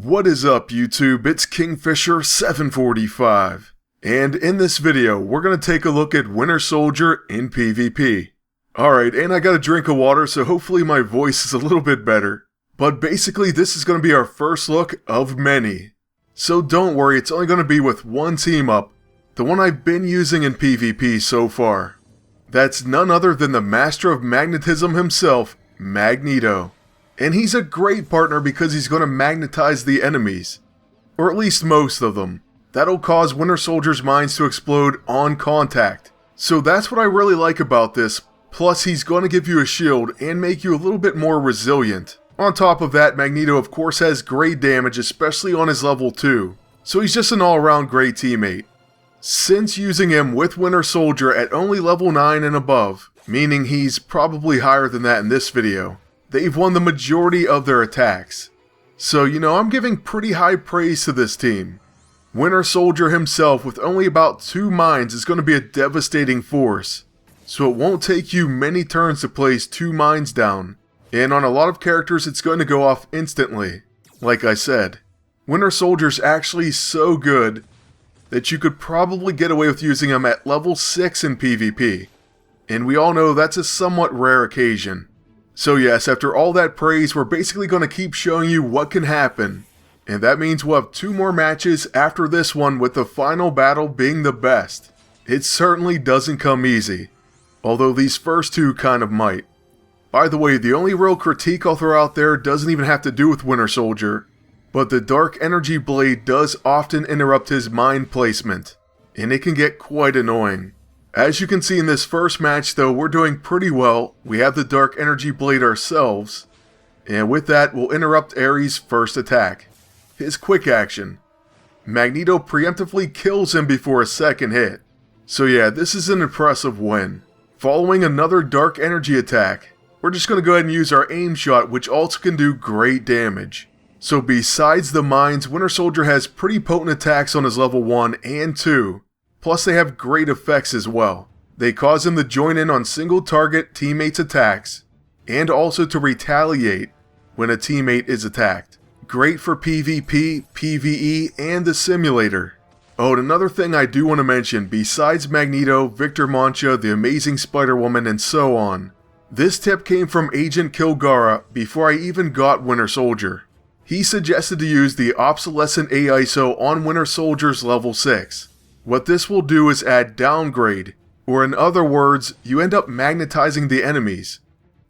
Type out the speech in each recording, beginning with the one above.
What is up YouTube, it's Kingfisher745, and in this video we're going to take a look at Winter Soldier in PvP. Alright, and I got a drink of water so hopefully my voice is a little bit better, but basically this is going to be our first look of many. So don't worry, it's only going to be with one team up, the one I've been using in PvP so far. That's none other than the Master of Magnetism himself, Magneto. And he's a great partner because he's going to magnetize the enemies. Or at least most of them. That'll cause Winter Soldier's minds to explode on contact. So that's what I really like about this. Plus he's going to give you a shield and make you a little bit more resilient. On top of that, Magneto of course has great damage, especially on his level 2. So he's just an all-around great teammate. Since using him with Winter Soldier at only level 9 and above, meaning he's probably higher than that in this video, they've won the majority of their attacks. So, I'm giving pretty high praise to this team. Winter Soldier himself with only about 2 mines is going to be a devastating force. So it won't take you many turns to place 2 mines down. And on a lot of characters it's going to go off instantly. Like I said, Winter Soldier's actually so good that you could probably get away with using him at level 6 in PvP. And we all know that's a somewhat rare occasion. So yes, after all that praise, we're basically going to keep showing you what can happen. And that means we'll have 2 more matches after this one, with the final battle being the best. It certainly doesn't come easy, although these first 2 kind of might. By the way, the only real critique I'll throw out there doesn't even have to do with Winter Soldier, but the Dark Energy Blade does often interrupt his mind placement, and it can get quite annoying. As you can see in this first match though, we're doing pretty well. We have the Dark Energy Blade ourselves, and with that we'll interrupt Ares' first attack. His quick action. Magneto preemptively kills him before a second hit. So yeah, this is an impressive win. Following another Dark Energy attack, we're just going to go ahead and use our aim shot, which also can do great damage. So besides the mines, Winter Soldier has pretty potent attacks on his level 1 and 2. Plus they have great effects as well. They cause him to join in on single target teammates' attacks, and also to retaliate when a teammate is attacked. Great for PvP, PvE, and the simulator. Oh, and another thing I do want to mention, besides Magneto, Victor Mancha, the Amazing Spider-Woman, and so on, this tip came from Agent Kilgara before I even got Winter Soldier. He suggested to use the Obsolescent AISO on Winter Soldier's level 6. What this will do is add downgrade, or in other words, you end up magnetizing the enemies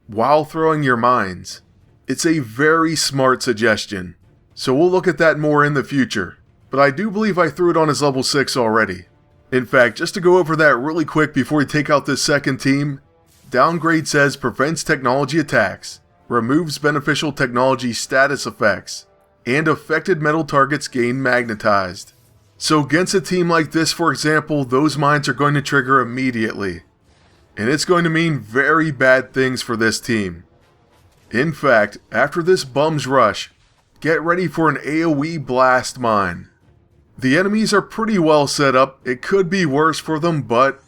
while throwing your mines. It's a very smart suggestion, so we'll look at that more in the future, but I do believe I threw it on his level 6 already. In fact, just to go over that really quick before we take out this second team, downgrade says prevents technology attacks, removes beneficial technology status effects, and affected metal targets gain magnetized. So against a team like this, for example, those mines are going to trigger immediately. And it's going to mean very bad things for this team. In fact, after this bum's rush, get ready for an AoE blast mine. The enemies are pretty well set up, it could be worse for them, but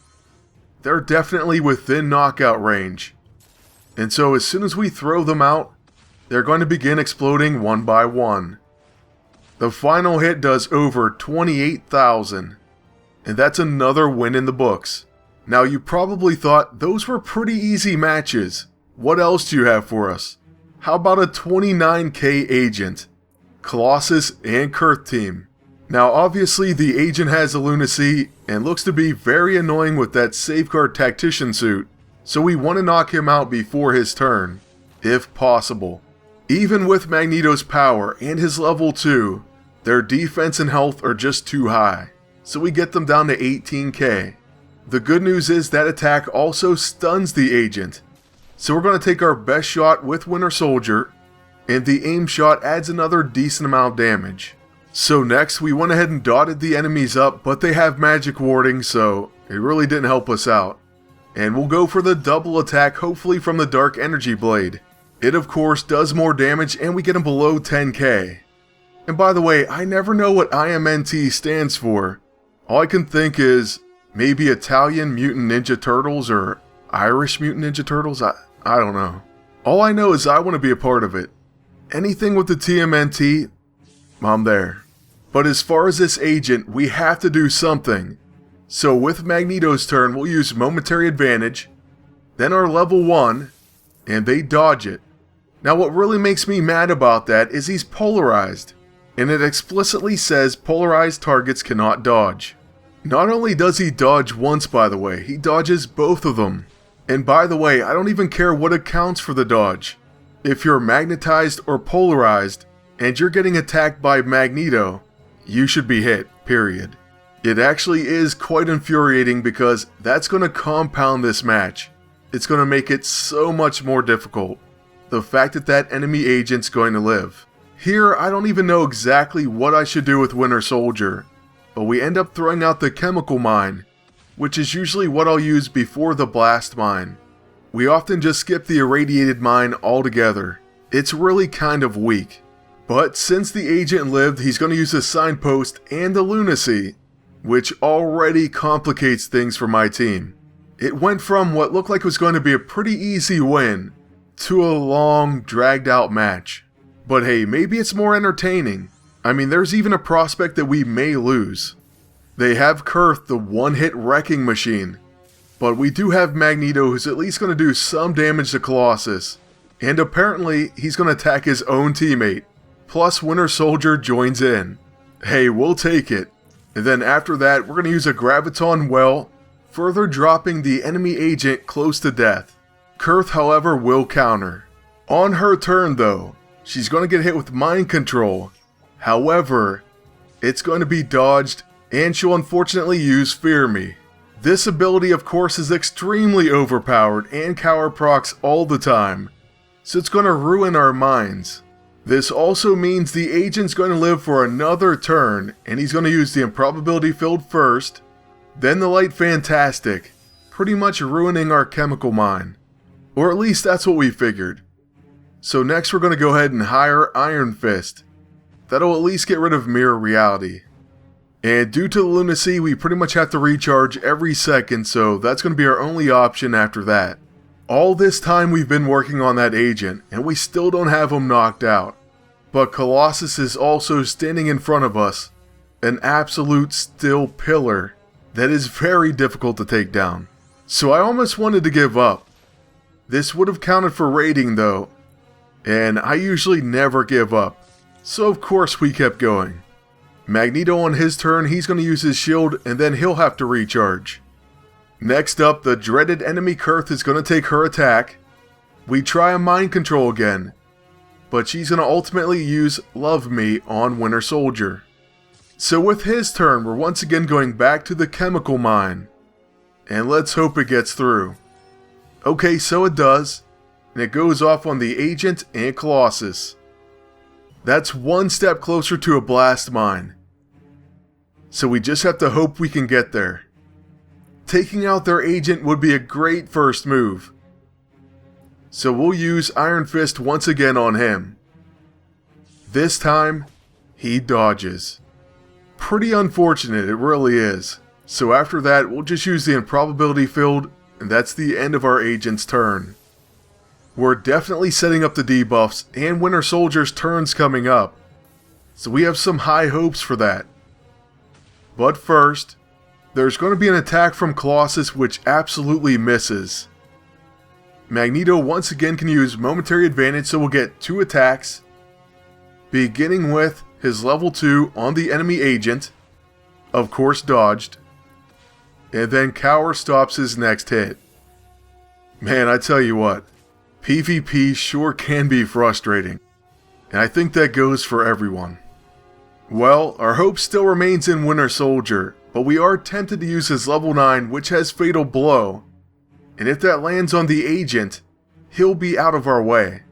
they're definitely within knockout range. And so as soon as we throw them out, they're going to begin exploding one by one. The final hit does over 28,000, and that's another win in the books. Now you probably thought those were pretty easy matches. What else do you have for us? How about a 29k agent? Colossus and Kurth team. Now obviously the agent has a lunacy and looks to be very annoying with that safeguard tactician suit, so we want to knock him out before his turn, if possible. Even with Magneto's power and his level 2, their defense and health are just too high, so we get them down to 18k. The good news is that attack also stuns the agent, so we're going to take our best shot with Winter Soldier, and the aim shot adds another decent amount of damage. So next we went ahead and dotted the enemies up, but they have magic warding, so it really didn't help us out. And we'll go for the double attack, hopefully from the Dark Energy Blade. It of course does more damage and we get him below 10k. And by the way, I never know what IMNT stands for. All I can think is maybe Italian Mutant Ninja Turtles or Irish Mutant Ninja Turtles, I don't know. All I know is I want to be a part of it. Anything with the TMNT, I'm there. But as far as this agent, we have to do something. So with Magneto's turn, we'll use Momentary Advantage, then our level 1, and they dodge it. Now what really makes me mad about that is he's polarized, and it explicitly says polarized targets cannot dodge. Not only does he dodge once, by the way, he dodges both of them. And by the way, I don't even care what accounts for the dodge. If you're magnetized or polarized, and you're getting attacked by Magneto, you should be hit, period. It actually is quite infuriating because that's going to compound this match. It's going to make it so much more difficult. The fact that that enemy agent's going to live. Here, I don't even know exactly what I should do with Winter Soldier, but we end up throwing out the chemical mine, which is usually what I'll use before the blast mine. We often just skip the irradiated mine altogether. It's really kind of weak. But since the agent lived, he's going to use the Signpost and the Lunacy, which already complicates things for my team. It went from what looked like it was going to be a pretty easy win to a long, dragged out match. But hey, maybe it's more entertaining. I mean, there's even a prospect that we may lose. They have Kurth, the one-hit wrecking machine. But we do have Magneto, who's at least going to do some damage to Colossus. And apparently, he's going to attack his own teammate. Plus, Winter Soldier joins in. Hey, we'll take it. And then after that, we're going to use a Graviton Well, further dropping the enemy agent close to death. Kurth, however, will counter. On her turn, though, she's going to get hit with Mind Control. However, it's going to be dodged, and she'll unfortunately use Fear Me. This ability, of course, is extremely overpowered and cower procs all the time, so it's going to ruin our minds. This also means the agent's going to live for another turn, and he's going to use the Improbability Field first, then the Light Fantastic, pretty much ruining our chemical mine. Or at least that's what we figured. So next we're going to go ahead and hire Iron Fist. That'll at least get rid of Mirror Reality. And due to the Lunacy, we pretty much have to recharge every second, so that's going to be our only option after that. All this time we've been working on that agent, and we still don't have him knocked out. But Colossus is also standing in front of us, an absolute steel pillar that is very difficult to take down. So I almost wanted to give up. This would have counted for raiding though, and I usually never give up. So of course we kept going. Magneto on his turn, he's going to use his shield and then he'll have to recharge. Next up, the dreaded enemy Kurth is going to take her attack. We try a mind control again, but she's going to ultimately use Love Me on Winter Soldier. So with his turn, we're once again going back to the chemical mine. And let's hope it gets through. Okay, so it does, and it goes off on the agent and Colossus. That's one step closer to a blast mine. So we just have to hope we can get there. Taking out their agent would be a great first move. So we'll use Iron Fist once again on him. This time, he dodges. Pretty unfortunate, it really is. So after that, we'll just use the Improbability Field, and that's the end of our agent's turn. We're definitely setting up the debuffs, and Winter Soldier's turn's coming up. So we have some high hopes for that. But first, there's going to be an attack from Colossus which absolutely misses. Magneto once again can use Momentary Advantage, so we'll get 2 attacks, beginning with his level 2 on the enemy agent, of course dodged, and then Cower stops his next hit. Man, I tell you what, PvP sure can be frustrating, and I think that goes for everyone. Well, our hope still remains in Winter Soldier, but we are tempted to use his level 9, which has Fatal Blow, and if that lands on the agent, he'll be out of our way.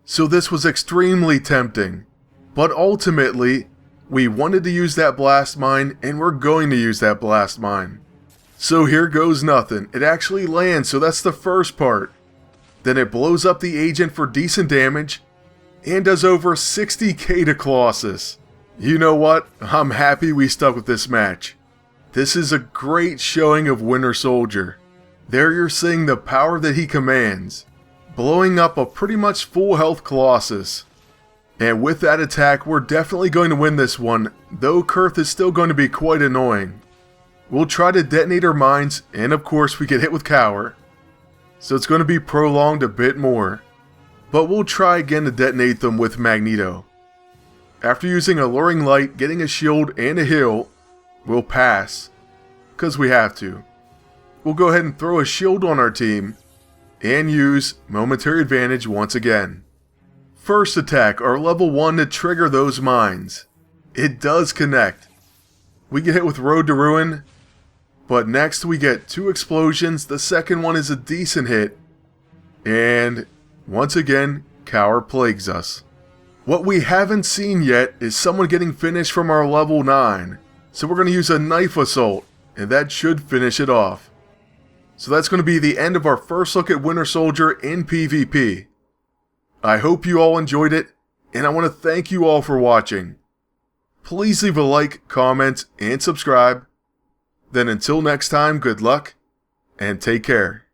So this was extremely tempting. But ultimately, we wanted to use that blast mine, and we're going to use that blast mine. So here goes nothing. It actually lands, so that's the first part. Then it blows up the agent for decent damage, and does over 60k to Colossus. You know what? I'm happy we stuck with this match. This is a great showing of Winter Soldier. There you're seeing the power that he commands, blowing up a pretty much full health Colossus. And with that attack, we're definitely going to win this one, though Kurth is still going to be quite annoying. We'll try to detonate our mines, and of course we get hit with Cower. So it's going to be prolonged a bit more. But we'll try again to detonate them with Magneto. After using Alluring Light, getting a shield and a heal, we'll pass. Because we have to. We'll go ahead and throw a shield on our team, and use Momentary Advantage once again. First attack, our level 1 to trigger those mines. It does connect. We get hit with Road to Ruin, but next we get 2 explosions, the second one is a decent hit, and once again, Cower plagues us. What we haven't seen yet is someone getting finished from our level 9, so we're going to use a Knife Assault, and that should finish it off. So that's going to be the end of our first look at Winter Soldier in PvP. I hope you all enjoyed it, and I want to thank you all for watching. Please leave a like, comment, and subscribe. Then until next time, good luck, and take care.